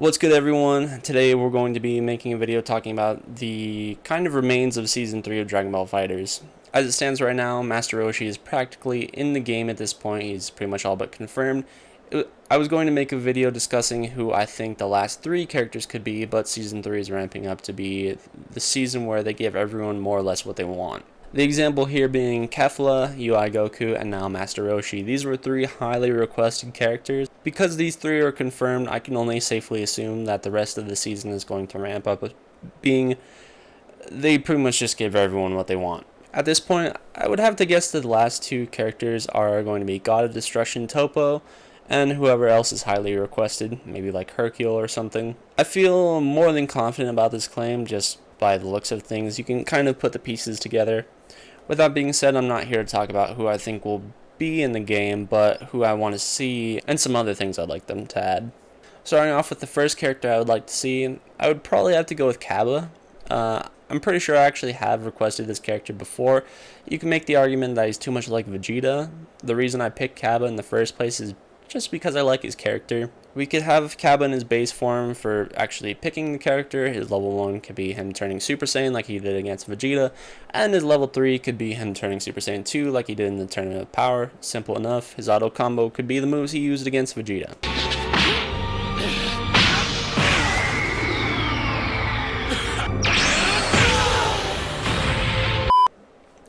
What's good, everyone? Today we're going to be making a video talking about the kind of remains of Season 3 of Dragon Ball FighterZ. As it stands right now, Master Roshi is practically in the game at this point. He's pretty much all but confirmed. I was going to make a video discussing who I think the last 3 characters could be, but Season 3 is ramping up to be the season where they give everyone more or less what they want. The example here being Kefla, UI Goku, and now Master Roshi. These were 3 highly requested characters. Because these 3 are confirmed, I can only safely assume that the rest of the season is going to ramp up, being they pretty much just give everyone what they want. At this point, I would have to guess that the last 2 characters are going to be God of Destruction Toppo, and whoever else is highly requested, maybe like Hercule or something. I feel more than confident about this claim just by the looks of things. You can kind of put the pieces together. With that being said, I'm not here to talk about who I think will be in the game, but who I want to see, and some other things I'd like them to add. Starting off with the first character I would like to see, I would probably have to go with Cabba. I'm pretty sure I actually have requested this character before. You can make the argument that he's too much like Vegeta. The reason I picked Cabba in the first place is just because I like his character. We could have Cabba in his base form for actually picking the character. His level 1 could be him turning Super Saiyan like he did against Vegeta, and his level 3 could be him turning Super Saiyan 2 like he did in the Tournament of Power. Simple enough. His auto combo could be the moves he used against Vegeta.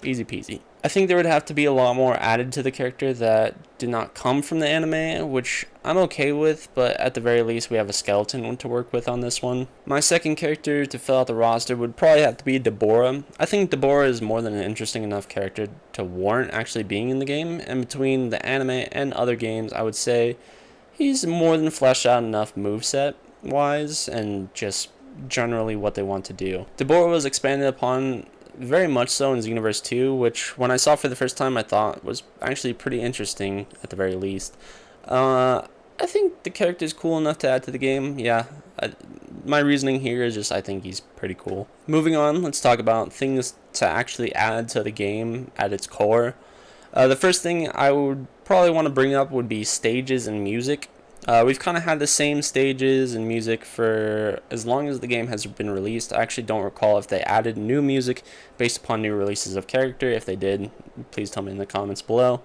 Easy peasy. I think there would have to be a lot more added to the character that did not come from the anime, which I'm okay with, but at the very least we have a skeleton to work with on this one. My second character to fill out the roster would probably have to be Deborah. I think Deborah is more than an interesting enough character to warrant actually being in the game, and between the anime and other games, I would say he's more than fleshed out enough moveset wise and just generally what they want to do. Deborah was expanded upon very much so in Xenoverse 2, which when I saw for the first time I thought was actually pretty interesting at the very least. I think the character is cool enough to add to the game. Yeah, my reasoning here is just I think he's pretty cool. Moving on, let's talk about things to actually add to the game at its core. The first thing I would probably want to bring up would be stages and music. We've kind of had the same stages and music for as long as the game has been released. I actually don't recall if they added new music based upon new releases of character. If they did, please tell me in the comments below.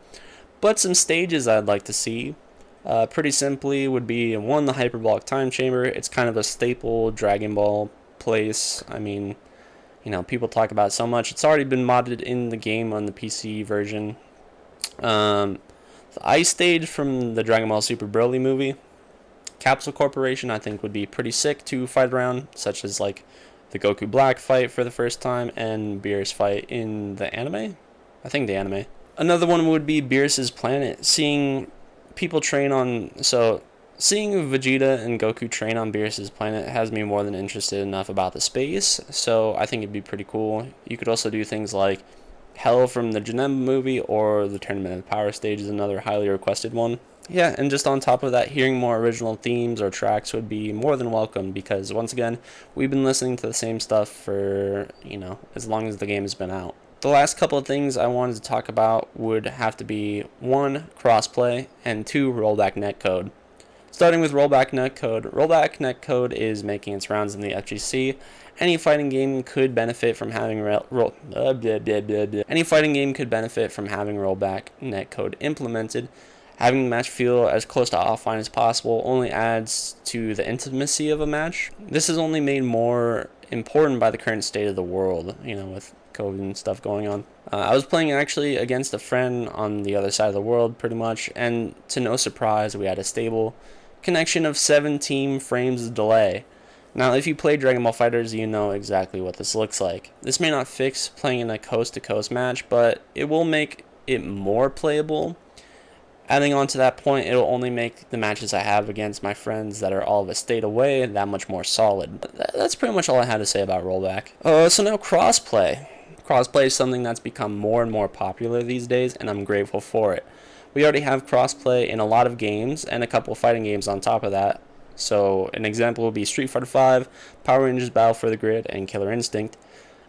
But some stages I'd like to see, pretty simply, would be one, the Hyperbolic Time Chamber. It's kind of a staple Dragon Ball place. I mean, you know, people talk about it so much. It's already been modded in the game on the PC version. The Ice Stage from the Dragon Ball Super Broly movie. Capsule Corporation I think would be pretty sick to fight around, such as like the Goku Black fight for the first time and Beerus fight in the anime. I think the anime. Another one would be Beerus's planet. Seeing Vegeta and Goku train on Beerus's planet has me more than interested enough about the space, so I think it'd be pretty cool. You could also do things like Hell from the Janemba movie, or the Tournament of Power stage is another highly requested one. Yeah, and just on top of that, hearing more original themes or tracks would be more than welcome, because once again, we've been listening to the same stuff for, as long as the game has been out. The last couple of things I wanted to talk about would have to be 1, crossplay, and 2, rollback netcode. Starting with rollback netcode is making its rounds in the FGC. Any fighting game could benefit from having rollback netcode implemented. Having the match feel as close to offline as possible only adds to the intimacy of a match. This is only made more important by the current state of the world, with COVID and stuff going on. I was playing actually against a friend on the other side of the world pretty much, and to no surprise we had a stable connection of 17 frames of delay. Now, if you play Dragon Ball FighterZ, you know exactly what this looks like. This may not fix playing in a coast-to-coast match, but it will make it more playable. Adding on to that point, it'll only make the matches I have against my friends that are all of a state away that much more solid. That's pretty much all I had to say about rollback. So now crossplay. Crossplay is something that's become more and more popular these days, and I'm grateful for it. We already have crossplay in a lot of games, and a couple of fighting games on top of that. So an example would be Street Fighter V, Power Rangers Battle for the Grid, and Killer Instinct.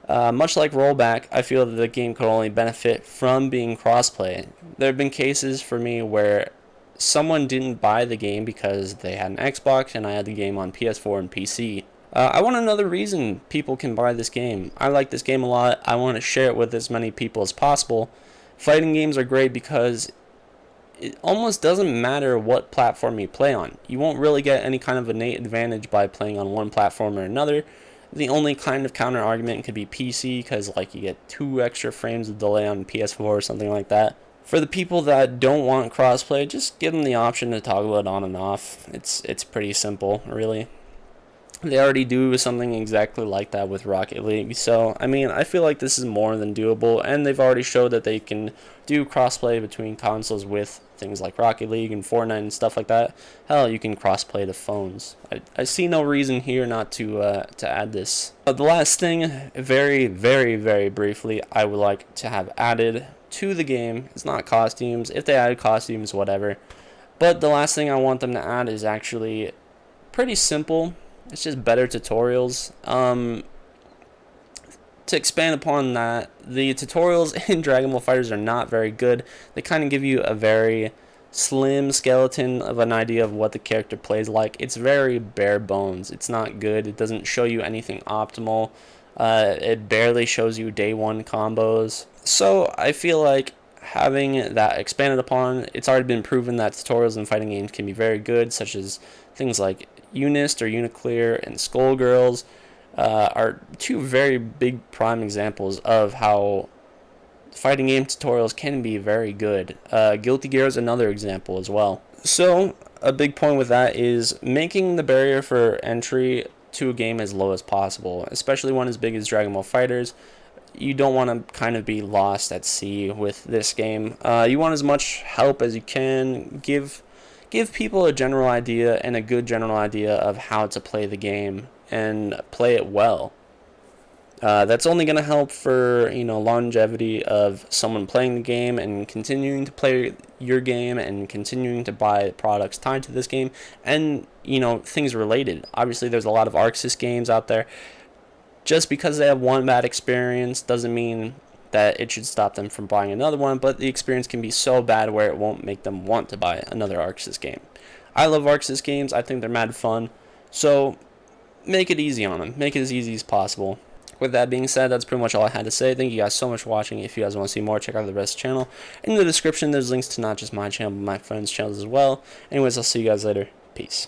Much like rollback, I feel that the game could only benefit from being crossplay. There have been cases for me where someone didn't buy the game because they had an Xbox and I had the game on PS4 and PC. I want another reason people can buy this game. I like this game a lot. I want to share it with as many people as possible. Fighting games are great because it almost doesn't matter what platform you play on. You won't really get any kind of innate advantage by playing on one platform or another. The only kind of counter argument could be PC, because like you get 2 extra frames of delay on PS4 or something like that. For the people that don't want crossplay, just give them the option to toggle it on and off. It's pretty simple, really. They already do something exactly like that with Rocket League. So, I mean, I feel like this is more than doable, and they've already showed that they can do crossplay between consoles with things like Rocket League and Fortnite and stuff like that. Hell, you can crossplay to phones. I see no reason here not to add this. The last thing, very, very, very briefly, I would like to have added to the game is not costumes. If they add costumes, whatever. But the last thing I want them to add is actually pretty simple. It's just better tutorials. To expand upon that, the tutorials in Dragon Ball FighterZ are not very good. They kind of give you a very slim skeleton of an idea of what the character plays like. It's very bare bones. It's not good. It doesn't show you anything optimal. It barely shows you day one combos. So I feel like having that expanded upon, it's already been proven that tutorials in fighting games can be very good, such as things like Unist or Uniclear and Skullgirls are 2 very big prime examples of how fighting game tutorials can be very good. Guilty Gear is another example as well. So a big point with that is making the barrier for entry to a game as low as possible, especially one as big as Dragon Ball FighterZ. You don't want to kind of be lost at sea with this game. You want as much help as you can. Give people a general idea and a good general idea of how to play the game and play it well. That's only going to help for longevity of someone playing the game and continuing to play your game and continuing to buy products tied to this game and things related. Obviously, there's a lot of ArcSys games out there. Just because they have one bad experience doesn't mean that it should stop them from buying another one, but the experience can be so bad where it won't make them want to buy another ArcSys game. I love ArcSys games. I think they're mad fun. So make it easy on them. Make it as easy as possible. With that being said, that's pretty much all I had to say. Thank you guys so much for watching. If you guys want to see more, check out the rest of the channel. In the description, there's links to not just my channel, but my friends' channels as well. Anyways, I'll see you guys later. Peace.